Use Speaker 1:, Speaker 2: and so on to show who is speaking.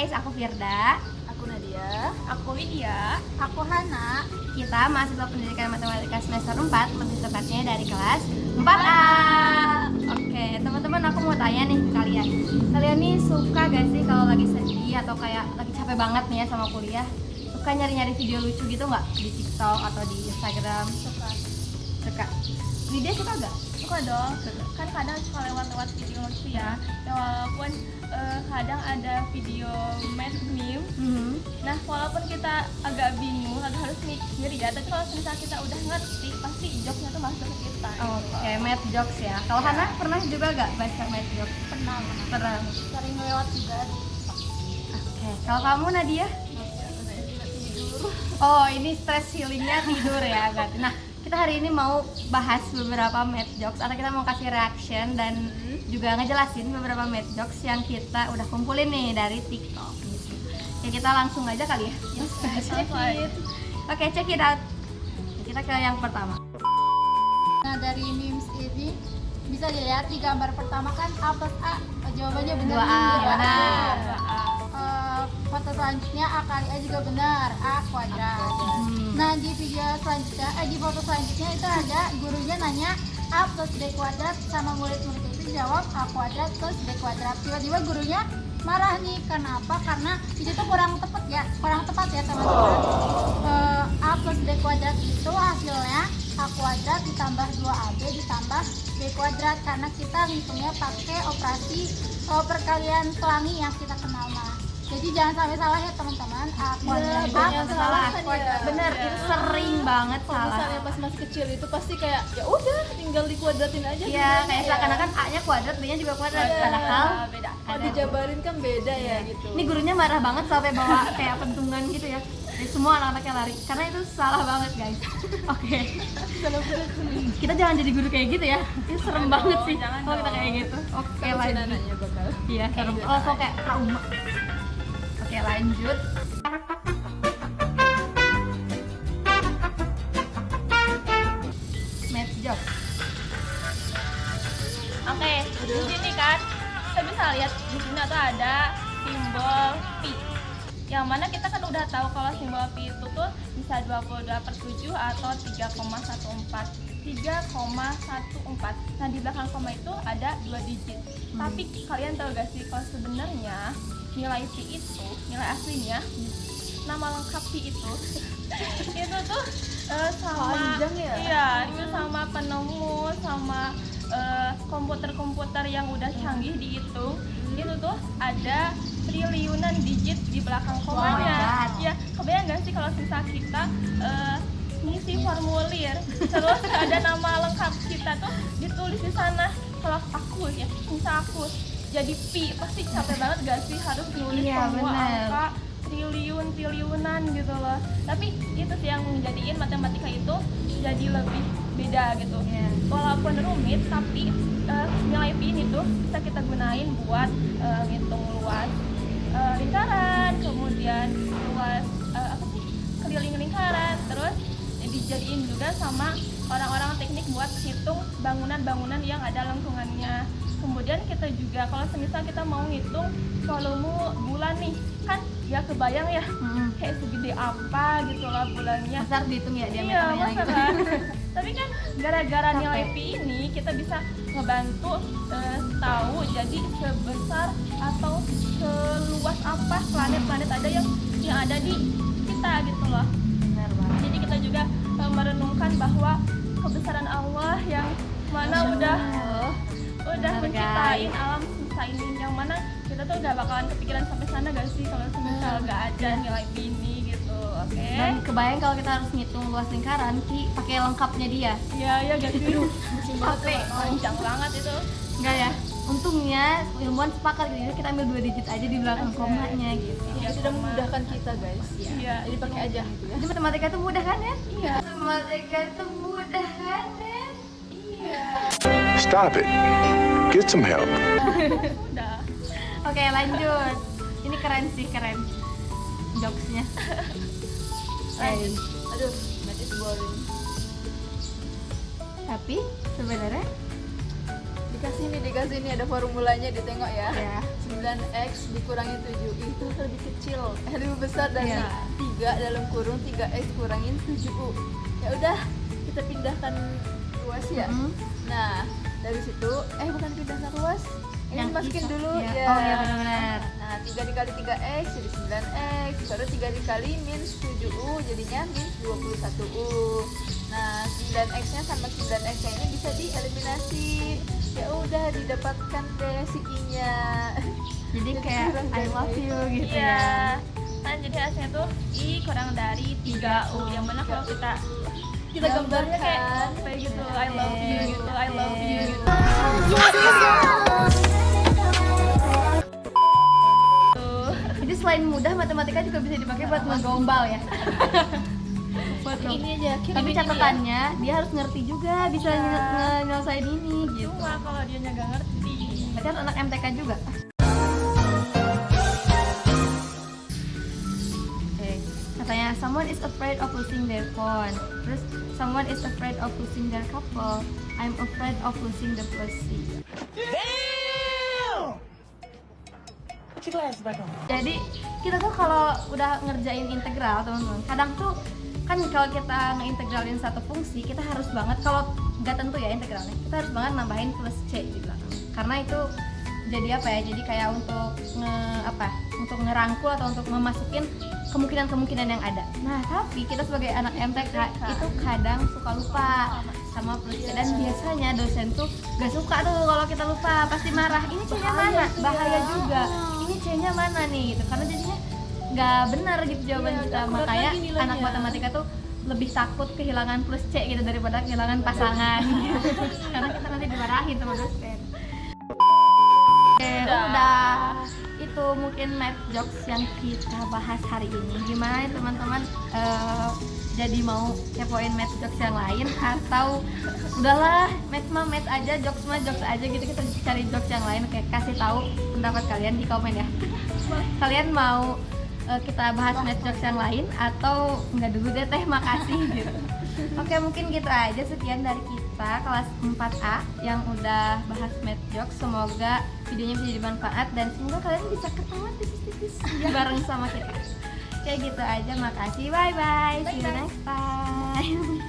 Speaker 1: guys, aku Firda.
Speaker 2: Aku Nadia.
Speaker 3: Aku Lydia.
Speaker 2: Aku Hana.
Speaker 1: Kita mahasiswa pendidikan matematika semester 4, lebih tepatnya dari kelas 4A. Oke, teman-teman, aku mau tanya nih ke kalian. Kalian nih suka gak sih kalau lagi sedih atau kayak lagi capek banget nih ya sama kuliah? Suka nyari-nyari video lucu gitu nggak di TikTok atau di Instagram? Suka. Lydia suka gak?
Speaker 3: Suka dong. Kan kadang suka lewat-lewat video lucu ya. Ya walaupun kadang ada video meme. Nah, walaupun kita agak bingung, agak harus mikir ya. Tapi kalau misalnya kita udah ngerti, pasti jokesnya tuh masuk ke kita.
Speaker 1: Oke, mad jokes ya. Kalau Hana pernah juga gak baca mad jokes?
Speaker 2: Pernah.
Speaker 1: Pernah.
Speaker 2: Sering lewat juga di
Speaker 1: Oke, kalau kamu Nadia?
Speaker 2: tidur.
Speaker 1: Oh, ini stress healingnya tidur ya berarti. Nah, kita hari ini mau bahas beberapa mad jokes atau kita mau kasih reaction dan juga ngejelasin beberapa mad jokes yang kita udah kumpulin nih dari TikTok gitu. Ya kita langsung aja kali ya.
Speaker 3: Check it.
Speaker 1: Oke, check it out. Kita ke yang pertama.
Speaker 2: Nah, dari memes ini bisa dilihat di gambar pertama kan A plus A, jawabannya benar.
Speaker 1: 2A,
Speaker 2: nih,
Speaker 1: benar.
Speaker 2: Foto selanjutnya A kali A juga benar, A kuadrat. Nah, di video selanjutnya, di foto selanjutnya itu ada gurunya nanya A plus B kuadrat, sama murid-murid itu jawab A kuadrat plus B kuadrat. Tiba-tiba gurunya marah nih, kenapa? Karena itu tuh kurang tepat ya teman-teman. A plus B kuadrat itu hasilnya A kuadrat ditambah 2AB ditambah B kuadrat, karena kita ngitungnya pakai operasi perkalian pelangi yang kita kenal mah. Jadi jangan sampai salah ya teman-teman. A kuadrat
Speaker 1: Jangan salah.
Speaker 2: kuadrat.
Speaker 1: Bener, itu sering banget
Speaker 4: Kalau
Speaker 1: salah.
Speaker 4: misalnya pas masih kecil itu pasti kayak ya udah tinggal dikuadratin aja.
Speaker 1: Iya,
Speaker 4: sebenarnya
Speaker 1: kayak
Speaker 4: ya.
Speaker 1: seakan-akan A-nya kuadrat, B-nya juga kuadrat.
Speaker 4: Iya.
Speaker 1: Padahal
Speaker 3: Beda.
Speaker 4: Kalau dijabarin kan beda ya gitu.
Speaker 1: ini gurunya marah banget sampai bawa kayak pentungan gitu ya. Jadi semua anak-anaknya lari karena itu salah banget guys. Oke. Kita jangan jadi guru kayak gitu ya. Itu serem banget sih
Speaker 3: jangan
Speaker 1: kalau kita
Speaker 3: dong.
Speaker 1: kayak gitu. Oke,
Speaker 4: Kan si
Speaker 1: lanjut.
Speaker 4: nananya bakal.
Speaker 1: Iya, serem. Oh, kok kayak trauma. Oke, lanjut. Math job.
Speaker 3: Oke, di sini kan kita bisa lihat di sini tuh ada simbol pi. Yang mana kita kan udah tahu kalau simbol pi itu tuh bisa 22/7 atau 3,14. 3,14. Nah, di belakang koma itu ada 2 digit. Tapi kalian tahu gak sih kalau sebenarnya nilai pi itu, nilai aslinya, nama lengkap pi itu itu tuh sama
Speaker 4: Panjang ya?
Speaker 3: iya, itu sama penemu, sama komputer-komputer yang udah canggih dihitung, itu tuh ada triliunan digit di belakang komanya.
Speaker 1: God.
Speaker 3: Ya, kebayang gak sih kalau misal kita ngisi formulir terus ada nama lengkap kita tuh ditulis di sana. Kalau aku ya, misal aku jadi pi, pasti capek banget gak sih harus nulis
Speaker 1: Iya,
Speaker 3: semua
Speaker 1: bener.
Speaker 3: angka triliunan gitu loh. Tapi itu sih yang menjadiin matematika itu jadi lebih beda gitu.
Speaker 1: Iya.
Speaker 3: Walaupun rumit, tapi nilai pi ini tuh bisa kita gunain buat ngitung luas lingkaran, kemudian luas keliling lingkaran, terus dijadiin juga sama orang-orang teknik buat hitung bangunan-bangunan yang ada lengkungannya. Kemudian kita juga kalau semisal kita mau ngitung volume bulan nih, kan ya kebayang ya kayak segede apa gitu lah bulannya.
Speaker 1: Besar dihitung ya
Speaker 3: Iya,
Speaker 1: diameternya
Speaker 3: masa
Speaker 1: gitu.
Speaker 3: kan? Tapi kan gara-gara
Speaker 1: Capek.
Speaker 3: nilai pi ini kita bisa ngebantu tahu jadi sebesar atau seluas apa planet-planet ada yang ada di kita gitu loh.
Speaker 1: Benar banget.
Speaker 3: Jadi kita juga merenungkan bahwa kebesaran Allah yang mana udah
Speaker 1: Benar,
Speaker 3: menciptain
Speaker 1: guys.
Speaker 3: alam semesta ini, yang mana kita tuh gak bakalan kepikiran sampai sana gak sih kalau semisal gak ada nilai pi ini gitu. Oke.
Speaker 1: Dan kebayang kalau kita harus ngitung luas lingkaran, pakai lengkapnya dia.
Speaker 3: Iya, iya gak sih?
Speaker 1: Capek.
Speaker 3: Panjang banget itu.
Speaker 1: Enggak ya? Untungnya ilmuwan sepakat gitu, kita ambil 2 digit aja di belakang komanya gitu.
Speaker 3: Iya,
Speaker 4: Itu sudah memudahkan kita guys.
Speaker 3: Iya,
Speaker 4: Jadi pakai aja gitu ya.
Speaker 1: Jadi matematika itu mudah kan ya?
Speaker 3: Iya.
Speaker 1: Matematika itu mudah kan ya?
Speaker 5: Stop it. Get some help.
Speaker 3: Udah.
Speaker 1: Oke, lanjut. Ini keren sih, keren jokesnya.
Speaker 4: Aduh, that is boring.
Speaker 1: Tapi sebenarnya
Speaker 4: dikasih nih ada formulanya, ditengok ya.
Speaker 1: Ya.
Speaker 4: 9x dikurangi 7 itu lebih kecil, lebih besar dari
Speaker 1: Iya.
Speaker 4: 3 dalam kurung 3x kurangin 7u. Ya udah, kita pindahkan ruas ya.
Speaker 1: Mm-mm.
Speaker 4: Nah, dari situ bukan pindahkan ruas. Ini
Speaker 1: Yang
Speaker 4: masukin
Speaker 1: kisah.
Speaker 4: dulu
Speaker 1: Ya.
Speaker 4: ya.
Speaker 1: Oh, iya, benar-benar.
Speaker 4: Nah, 3 dikali 3x jadi 9x, baru 3 dikali min 7u jadinya min 21u. Nah, 9x-nya sama 9x-nya ini bisa dieliminasi. Ya udah, didapatkan deh si I-nya.
Speaker 1: Jadi kayak
Speaker 4: kurang
Speaker 1: I
Speaker 4: dari
Speaker 1: love you gitu
Speaker 3: Iya.
Speaker 1: ya.
Speaker 3: Kan jadi hasilnya tuh I kurang dari 3U. Yang mana kalau kita gambarnya kayak gitu, I love you gitu, I love you gitu.
Speaker 1: Jadi selain mudah, matematika juga bisa dipakai buat ngegombal ya. Buat
Speaker 4: Ini aja,
Speaker 1: Tapi catatannya dia harus ngerti juga bisa nyelesain ini gitu.
Speaker 3: Cuma kalau dia nggak ngerti.
Speaker 1: Berarti harus anak MTK juga. Oke, katanya someone is afraid of losing their phone. Terus someone is afraid of losing their couple. I'm afraid of losing the pussy. Jadi kita tuh kalau udah ngerjain integral teman-teman, kadang tuh kan kalau kita ngeintegralin satu fungsi kita harus banget, kalau nggak tentu ya integralnya, kita harus banget nambahin plus c di belakang. Karena itu jadi apa ya? Jadi kayak untuk ngerangkul atau untuk memasukin kemungkinan-kemungkinan yang ada. Nah, tapi kita sebagai anak MTK itu kadang suka lupa sama plus C, dan biasanya dosen tuh gak suka tuh kalau kita lupa, pasti marah. Ini C-nya mana? Bahaya juga. Ini C-nya mana nih gitu. Karena jadinya nggak benar gitu jawaban kita. Makanya anak matematika tuh lebih takut kehilangan plus C gitu daripada kehilangan pasangan gitu. Karena kita nanti dimarahin sama dosen. Udah. Itu mungkin math jokes yang kita bahas hari ini. Gimana ya teman-teman, jadi mau kepoin math jokes yang lain atau udahlah math aja, jokes aja gitu, kita cari jokes yang lain. Oke, kasih tahu pendapat kalian di komen ya. Kalian mau kita bahas math jokes yang lain atau enggak dulu deh teh, makasih gitu. Oke, mungkin gitu aja, sekian dari kita kelas 4A yang udah bahas math jokes. Semoga videonya bisa bermanfaat dan semoga kalian bisa ketawa tipis-tipis bareng sama kita. Kayak gitu aja, makasih, bye bye, see you next time.